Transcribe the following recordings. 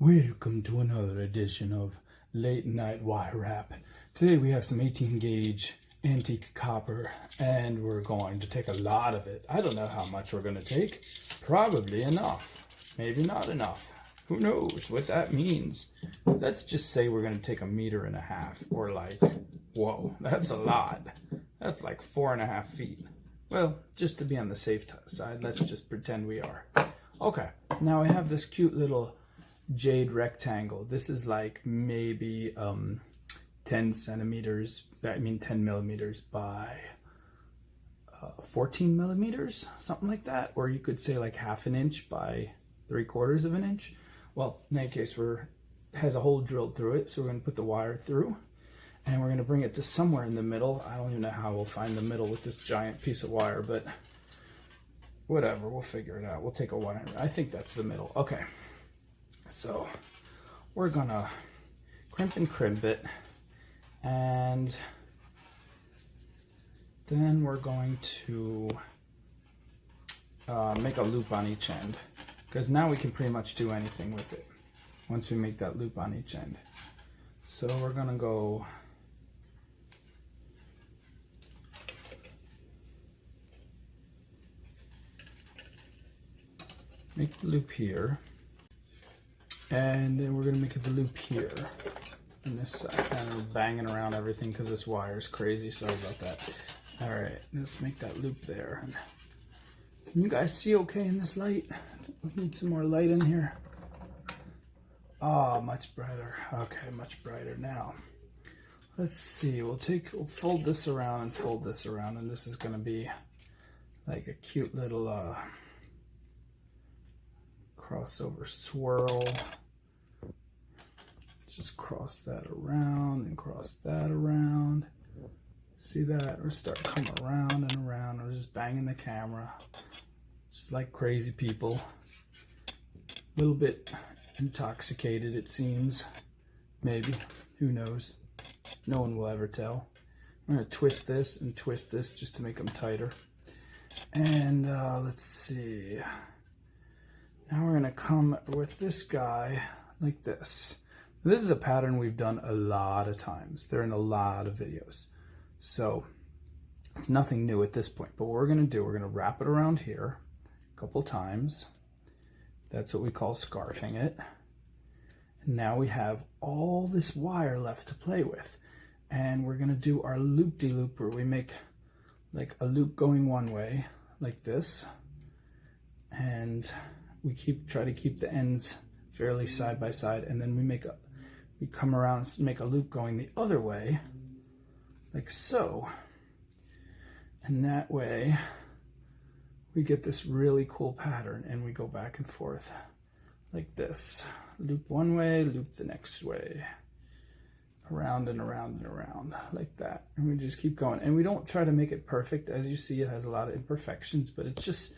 Welcome to another edition of Late Night Wire Wrap. Today we have some 18 gauge antique copper and we're going to take a lot of it. I don't know how much we're going to take. Probably enough. Maybe not enough. Who knows what that means? Let's just say we're going to take 1.5 meters or like, whoa, that's a lot. That's like 4.5 feet. Well, just to be on the safe side, let's just pretend we are. Okay, now I have this cute little jade rectangle. This is like maybe 10 millimeters by 14 millimeters, something like that. Or you could say like 1/2 inch by 3/4 of an inch. Well, in that case, has a hole drilled through it. So we're going to put the wire through and we're going to bring it to somewhere in the middle. I don't even know how we'll find the middle with this giant piece of wire, but whatever, we'll figure it out. We'll take a wire. I think that's the middle. Okay. So we're gonna crimp it, and then we're going to make a loop on each end, because now we can pretty much do anything with it once we make that loop on each end. So we're gonna go make the loop here. And then we're going to make the loop here on this side. Kind of banging around everything because this wire is crazy. Sorry about that. All right, let's make that loop there. Can you guys see okay in this light? We need some more light in here. Oh, much brighter. Okay, much brighter now. Let's see. We'll fold this around and fold this around, and this is going to be like a cute little crossover swirl. Just cross that around and cross that around. See that? Or start coming around and around. Or just banging the camera. Just like crazy people. A little bit intoxicated, it seems. Maybe. Who knows? No one will ever tell. I'm going to twist this and twist this just to make them tighter. And let's see. Now we're going to come with this guy like this. This is a pattern we've done a lot of times. They're in a lot of videos. So it's nothing new at this point. But what we're going to do, we're going to wrap it around here a couple times. That's what we call scarfing it. And now we have all this wire left to play with. And we're going to do our loop-de-loop where we make like a loop going one way like this. And we try to keep the ends fairly side by side, and then we come around and make a loop going the other way, like so. And that way we get this really cool pattern, and we go back and forth like this. Loop one way, loop the next way. Around and around and around like that. And we just keep going. And we don't try to make it perfect. As you see, it has a lot of imperfections, but it's just,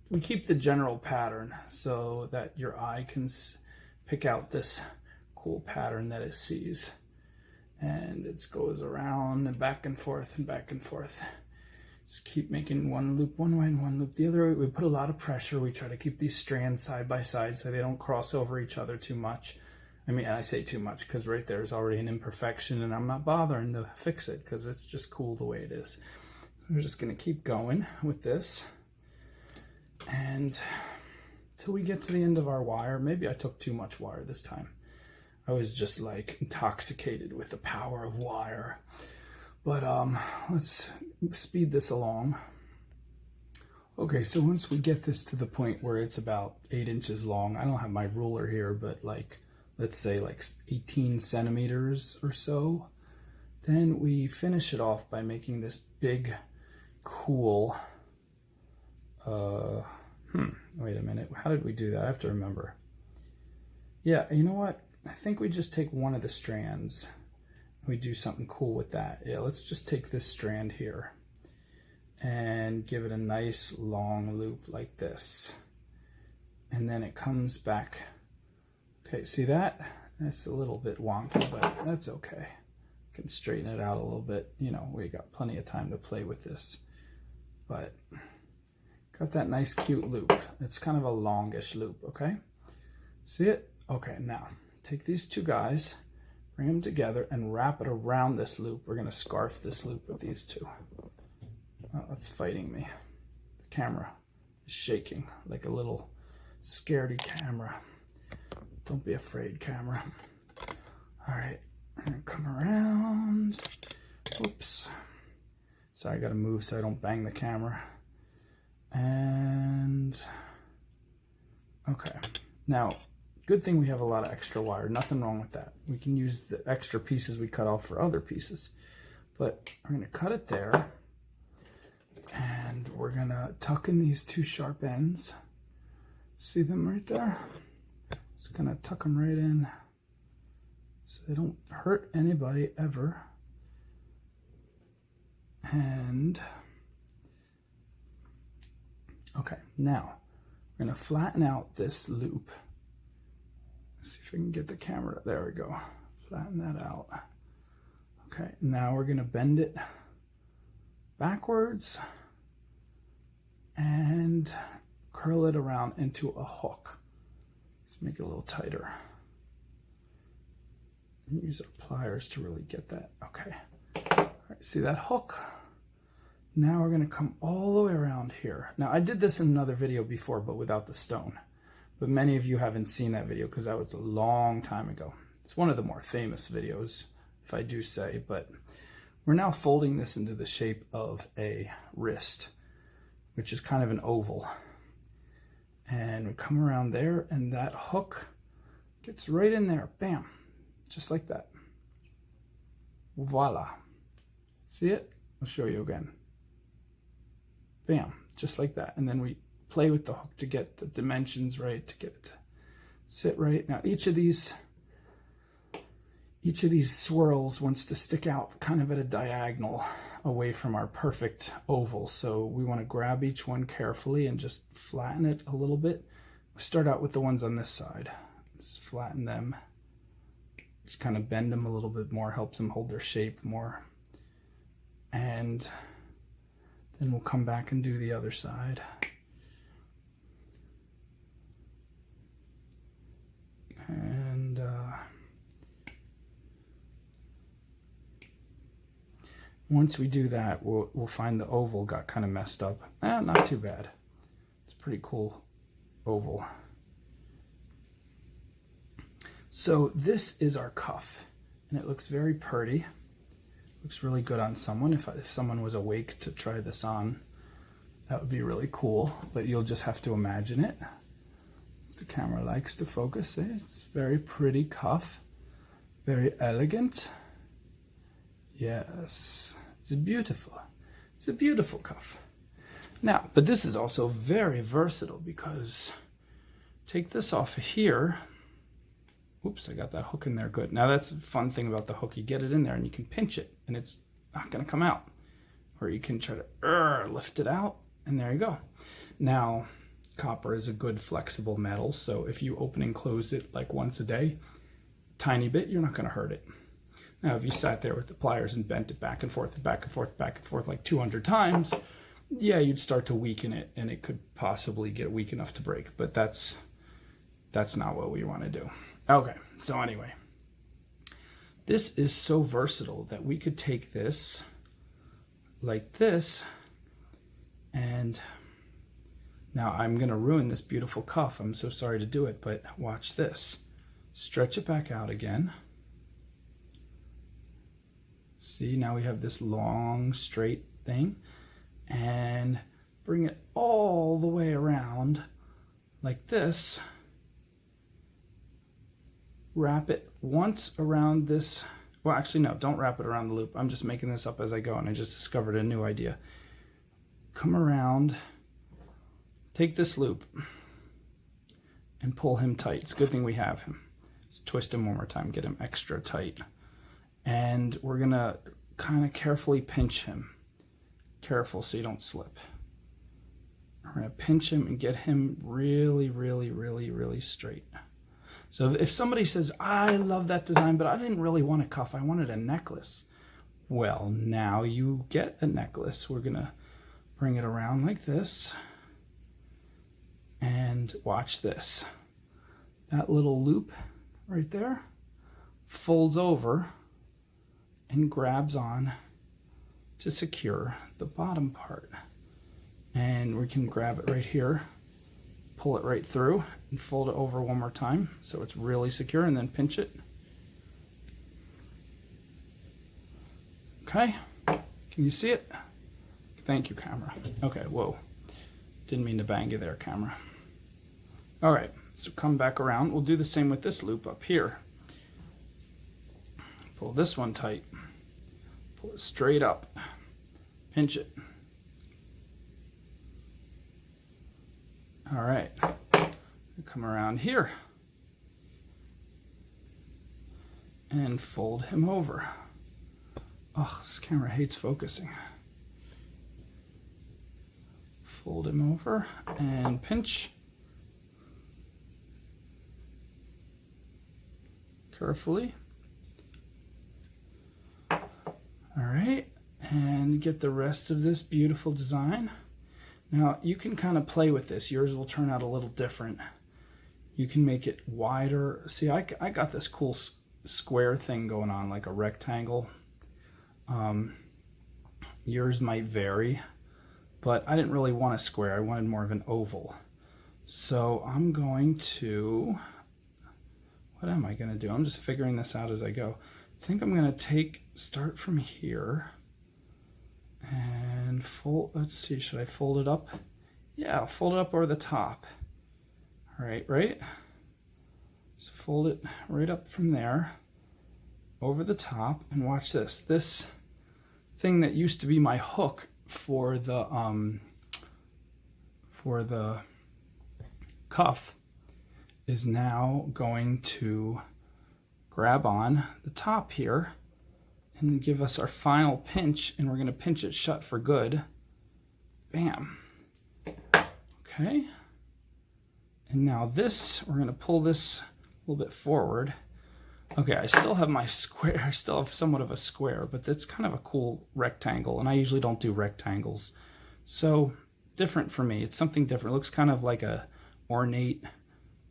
we keep the general pattern so that your eye can pick out this cool pattern that it sees. And it goes around and back and forth and back and forth. Just keep making one loop one way and one loop the other way. We put a lot of pressure. We try to keep these strands side by side so they don't cross over each other too much. I mean, I say too much because right there is already an imperfection, and I'm not bothering to fix it because it's just cool the way it is. We're just going to keep going with this. And till we get to the end of our wire. Maybe I took too much wire this time. I was just like intoxicated with the power of wire. But let's speed this along. Okay, so once we get this to the point where it's about 8 inches long, I don't have my ruler here, but like, let's say like 18 centimeters or so, then we finish it off by making this big, cool, wait a minute, how did we do that? I have to remember. Yeah, you know what? I think we just take one of the strands. We do something cool with that. Yeah, let's just take this strand here and give it a nice long loop like this. And then it comes back. Okay, see that? That's a little bit wonky, but that's okay. Can straighten it out a little bit. You know, we got plenty of time to play with this. But got that nice cute loop. It's kind of a longish loop, okay? See it? Okay, now take these two guys, bring them together and wrap it around this loop. We're gonna scarf this loop with these two. Oh, it's fighting me. The camera is shaking like a little scaredy camera. Don't be afraid, camera. All right, I'm gonna come around. Oops. Sorry, I gotta move so I don't bang the camera. And, okay. Now, good thing we have a lot of extra wire. Nothing wrong with that. We can use the extra pieces we cut off for other pieces. But I'm gonna cut it there. And we're gonna tuck in these two sharp ends. See them right there? Just gonna tuck them right in so they don't hurt anybody ever. And okay, now we're gonna flatten out this loop. Let's see if we can get the camera. There we go. Flatten that out. Okay, now we're gonna bend it backwards and curl it around into a hook. Let's make it a little tighter. Use our pliers to really get that. Okay. All right, see that hook? Now we're going to come all the way around here. Now I did this in another video before, but without the stone. But many of you haven't seen that video because that was a long time ago. It's one of the more famous videos, if I do say, but we're now folding this into the shape of a wrist, which is kind of an oval. And we come around there and that hook gets right in there. Bam. Just like that. Voila. See it? I'll show you again. Bam. Just like that. And then we play with the hook to get the dimensions right, to get it to sit right. Now each of these swirls wants to stick out kind of at a diagonal away from our perfect oval. So we want to grab each one carefully and just flatten it a little bit. We start out with the ones on this side. Just flatten them. Just kind of bend them a little bit more, helps them hold their shape more. And then we'll come back and do the other side. And once we do that, we'll find the oval got kind of messed up. Not too bad. It's a pretty cool oval. So this is our cuff, and it looks very pretty. Looks really good on someone. If someone was awake to try this on, that would be really cool, but you'll just have to imagine it. The camera likes to focus. It's a very pretty cuff, very elegant. Yes, it's beautiful. It's a beautiful cuff. Now, but this is also very versatile because take this off of here. Oops, I got that hook in there good. Now that's a fun thing about the hook. You get it in there and you can pinch it and it's not gonna come out. Or you can try to lift it out and there you go. Now, copper is a good flexible metal, so if you open and close it like once a day, tiny bit, you're not gonna hurt it. Now, if you sat there with the pliers and bent it back and forth and back and forth, back and forth like 200 times, yeah, you'd start to weaken it and it could possibly get weak enough to break, but that's not what we wanna do. Okay, so anyway, this is so versatile that we could take this like this, and now I'm gonna ruin this beautiful cuff. I'm so sorry to do it, but watch this. Stretch it back out again. See, now we have this long, straight thing, and bring it all the way around like this. Wrap it once around this. Well, actually, no, don't wrap it around the loop. I'm just making this up as I go, and I just discovered a new idea. Come around, take this loop, and pull him tight. It's a good thing we have him. Let's twist him one more time, get him extra tight. And we're gonna kind of carefully pinch him. Careful so you don't slip. We're gonna pinch him and get him really, really, really, really straight. So if somebody says, I love that design, but I didn't really want a cuff, I wanted a necklace. Well, now you get a necklace. We're gonna bring it around like this. And watch this. That little loop right there, folds over and grabs on to secure the bottom part. And we can grab it right here, pull it right through, and fold it over one more time so it's really secure, and then pinch it. Okay, can you see it? Thank you, camera. Okay, whoa. Didn't mean to bang you there, camera. All right, so come back around. We'll do the same with this loop up here. Pull this one tight. Pull it straight up. Pinch it. All right, come around here and fold him over. Oh, this camera hates focusing. Fold him over and pinch. Carefully. All right, and get the rest of this beautiful design. Now you can kind of play with this. Yours will turn out a little different. You can make it wider. See, I got this cool square thing going on, like a rectangle. Yours might vary, but I didn't really want a square. I wanted more of an oval. So I'm going to, what am I going to do? I'm just figuring this out as I go. I think I'm going to start from here and fold. Let's see, should I fold it up? Yeah, I'll fold it up over the top. All right, right? So fold it right up from there over the top, and watch this. This thing that used to be my hook for the cuff is now going to grab on the top here and give us our final pinch, and we're going to pinch it shut for good. Bam. Okay. And now this, we're going to pull this a little bit forward. Okay, I still have my square, I still have somewhat of a square, but that's kind of a cool rectangle, and I usually don't do rectangles. So, different for me. It's something different. It looks kind of like a ornate,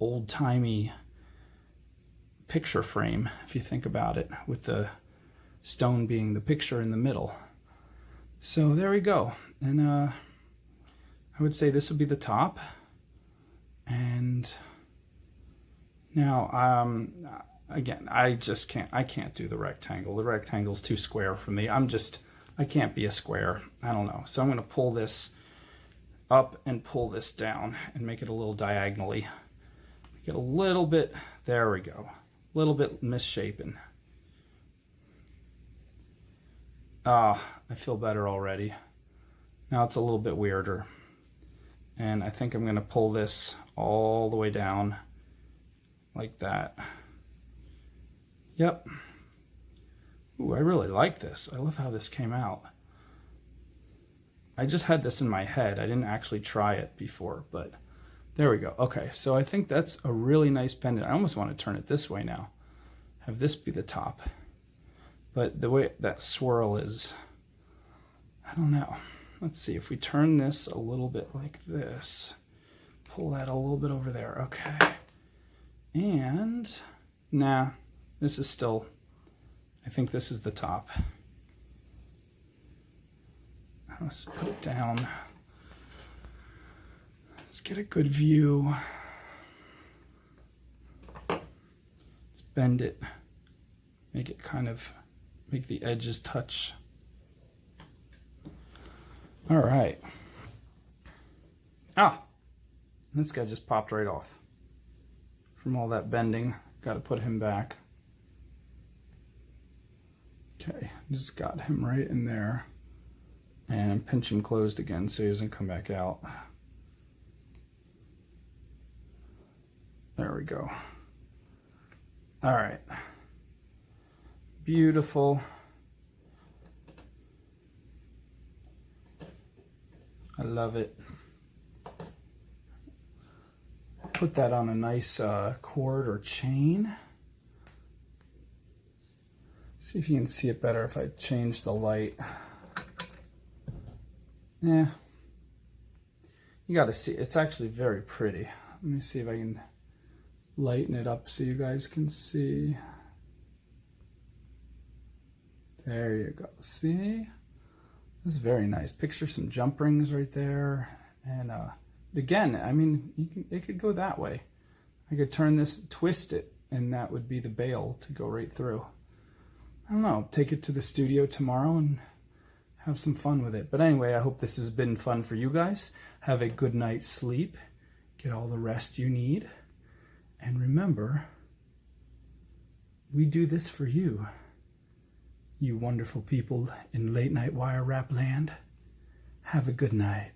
old-timey picture frame, if you think about it, with the stone being the picture in the middle. So there we go. And I would say this would be the top. And now, again, I can't do the rectangle. The rectangle's too square for me. I can't be a square. I don't know. So I'm going to pull this up and pull this down and make it a little diagonally. Get a little bit, there we go. A little bit misshapen. I feel better already. Now it's a little bit weirder. And I think I'm going to pull this all the way down like that. Yep. Ooh, I really like this. I love how this came out. I just had this in my head. I didn't actually try it before, but there we go. Okay, so I think that's a really nice pendant. I almost want to turn it this way now. Have this be the top. But the way that swirl is, I don't know. Let's see, if we turn this a little bit like this, pull that a little bit over there. Okay. And, nah, this is still, I think this is the top. Let's put it down. Let's get a good view. Let's bend it. Make it kind of, make the edges touch. All right. Ah, this guy just popped right off. From all that bending, got to put him back. Okay, just got him right in there. And pinch him closed again so he doesn't come back out. There we go. All right. Beautiful. I love it. Put that on a nice cord or chain. See if you can see it better if I change the light. Yeah. You got to see, it's actually very pretty. Let me see if I can lighten it up so you guys can see. There you go. See? This is very nice. Picture some jump rings right there. And again, I mean, it could go that way. I could turn this, twist it, and that would be the bail to go right through. I don't know, take it to the studio tomorrow and have some fun with it. But anyway, I hope this has been fun for you guys. Have a good night's sleep. Get all the rest you need. And remember, we do this for you, you wonderful people in late night wire wrap land. Have a good night.